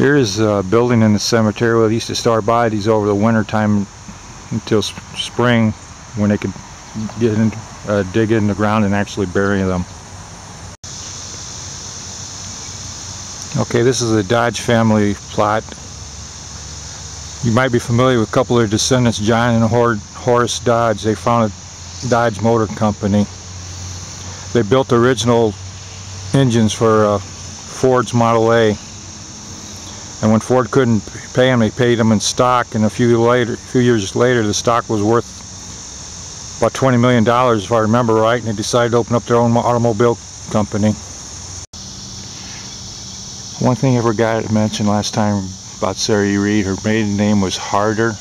Here is a building in the cemetery where they used to start by these over the winter time until spring, when they could get in, dig in the ground and actually bury them. Okay, this is a Dodge family plot. You might be familiar with a couple of their descendants, John and Horace Dodge. They founded Dodge Motor Company. They built the original engines for Ford's Model A. And when Ford couldn't pay them, they paid them in stock. And a few years later, the stock was worth about $20 million, if I remember right. And they decided to open up their own automobile company. One thing I forgot to mention last time about Sarah E. Reed, her maiden name was Harder,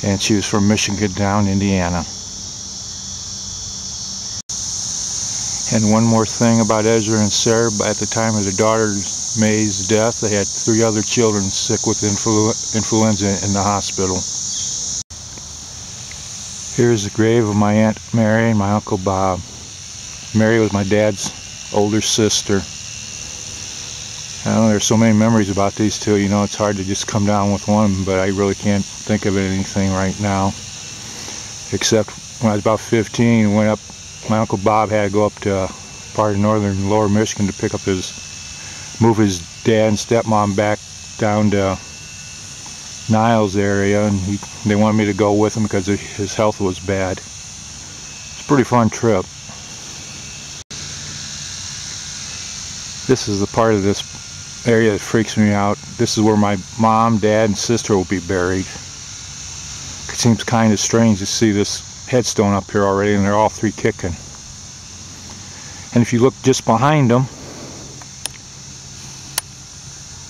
and she was from Michigan down, Indiana. And one more thing about Ezra and Sarah, at the time of their daughter May's death, they had 3 other children sick with influenza in the hospital. Here's the grave of my Aunt Mary and my Uncle Bob. Mary was my dad's older sister. I know there's so many memories about these two, you know, it's hard to just come down with one, but I really can't think of anything right now. Except when I was about 15, went up, my Uncle Bob had to go up to part of northern lower Michigan to pick up move his dad and stepmom back down to Niles area, and they wanted me to go with him because his health was bad. It's a pretty fun trip. This is the part of this area that freaks me out. This is where my mom, dad, and sister will be buried. It seems kind of strange to see this headstone up here already, and they're all 3 kicking. And if you look just behind them,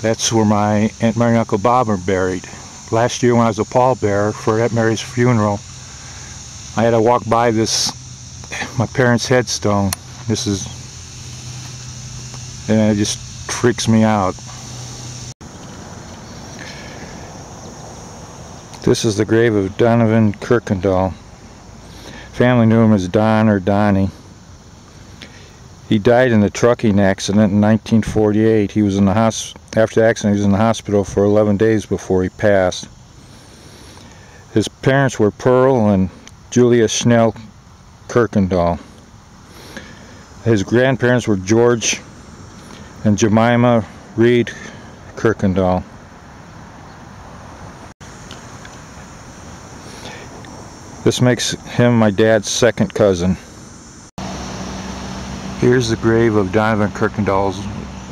that's where my Aunt Mary and Uncle Bob are buried. Last year when I was a pallbearer for Aunt Mary's funeral, I had to walk by my parents' headstone. And it just freaks me out. This is the grave of Donovan Kirkendall. Family knew him as Don or Donnie. He died in a trucking accident in 1948. He was in the after the accident, he was in the hospital for 11 days before he passed. His parents were Pearl and Julia Schnell Kirkendall. His grandparents were George and Jemima Reed Kirkendall. This makes him my dad's second cousin. Here's the grave of Donovan Kirkendall's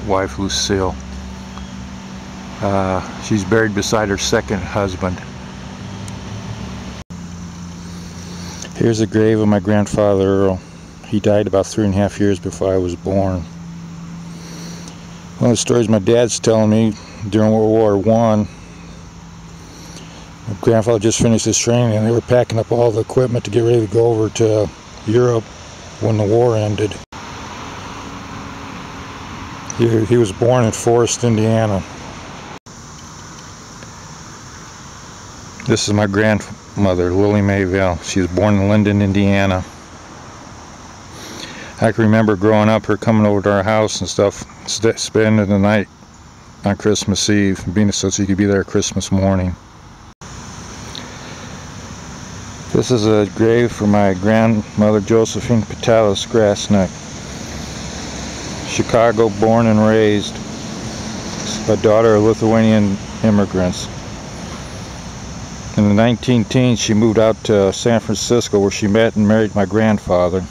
wife, Lucille. She's buried beside her second husband. Here's the grave of my grandfather, Earl. He died about 3.5 years before I was born. One of the stories my dad's telling me, during World War I, my grandfather just finished his training and they were packing up all the equipment to get ready to go over to Europe when the war ended. He was born in Forest, Indiana. This is my grandmother, Lily Mayville. She was born in Linden, Indiana. I can remember growing up, her coming over to our house and stuff, spending the night on Christmas Eve, being so she could be there Christmas morning. This is a grave for my grandmother, Josephine Patalis Grassneck. Chicago born and raised, a daughter of Lithuanian immigrants. In the 1910s, she moved out to San Francisco, where she met and married my grandfather.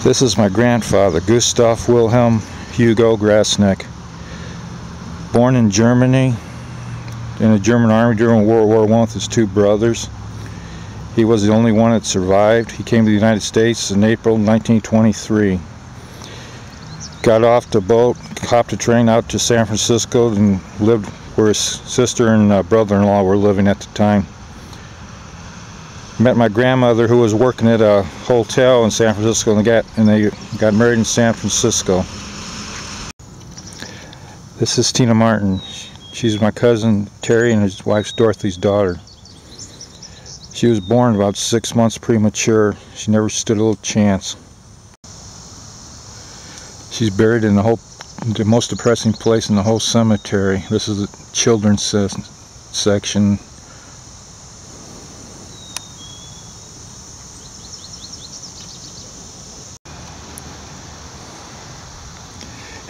This is my grandfather, Gustav Wilhelm Hugo Grassneck. Born in Germany, in the German army during World War I with his 2 brothers. He was the only one that survived. He came to the United States in April 1923. Got off the boat, hopped a train out to San Francisco, and lived where his sister and brother-in-law were living at the time. Met my grandmother, who was working at a hotel in San Francisco, and they got married in San Francisco. This is Tina Martin. She's my cousin Terry and his wife's Dorothy's daughter. She was born about 6 months premature. She never stood a little chance. She's buried in the Hope the most depressing place in the whole cemetery. This is the children's section.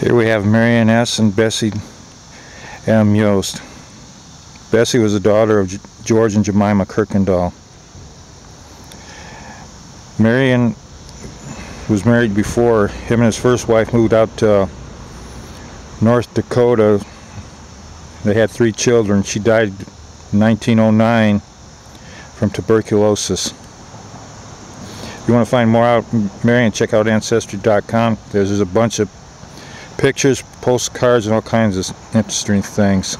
Here we have Marion S. and Bessie M. Yost. Bessie was the daughter of George and Jemima Kirkendall. Marion was married before. Him and his first wife moved out to North Dakota. They had 3 children. She died in 1909 from tuberculosis. If you want to find more out Marion, check out Ancestry.com. There's a bunch of pictures, postcards, and all kinds of interesting things.